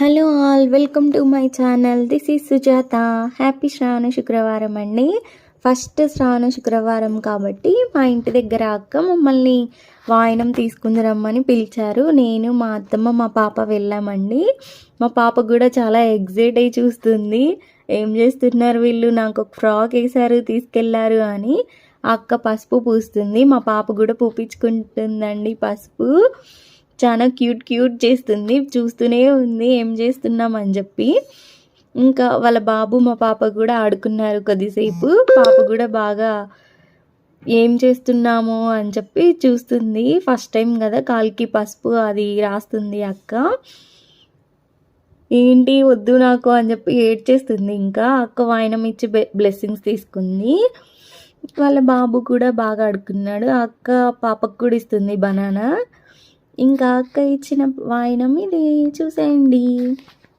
Hello all, welcome to my channel. This is Sujatha. Happy శ్రావణ శుక్రవారం అండి. ఫస్ట్ శ్రావణ శుక్రవారం కాబట్టి మా ఇంటి దగ్గర అక్క మమ్మల్ని వాయనం తీసుకుని రమ్మని పిలిచారు. నేను, మా అత్తమ్మ, మా పాప వెళ్ళామండి. మా పాప కూడా చాలా ఎగ్జైట్ అయ్యి చూస్తుంది, ఏం చేస్తున్నారు వీళ్ళు, నాకు ఒక ఫ్రాక్ వేశారు తీసుకెళ్లారు అని. అక్క పసుపు పూస్తుంది, మా పాప కూడా పూపించుకుంటుందండి పసుపు. చాలా క్యూట్ చేస్తుంది, చూస్తూనే ఉంది ఏం చేస్తున్నామని చెప్పి. ఇంకా వాళ్ళ బాబు మా పాప కూడా ఆడుకున్నారు కొద్దిసేపు. పాప కూడా బాగా ఏం చేస్తున్నాము అని చెప్పి చూస్తుంది. ఫస్ట్ టైం కదా, కాలికి పసుపు అది రాస్తుంది అక్క. ఏంటి వద్దు నాకు అని చెప్పి ఏడ్చేస్తుంది. ఇంకా అక్క వాయనం ఇచ్చి బ్లెస్సింగ్స్ తీసుకుంది. వాళ్ళ బాబు కూడా బాగా ఆడుకున్నాడు. అక్క పాపకు కూడా ఇస్తుంది బనానా. ఇంకా అక్క ఇచ్చిన వాయనం ఇది చూసేయండి.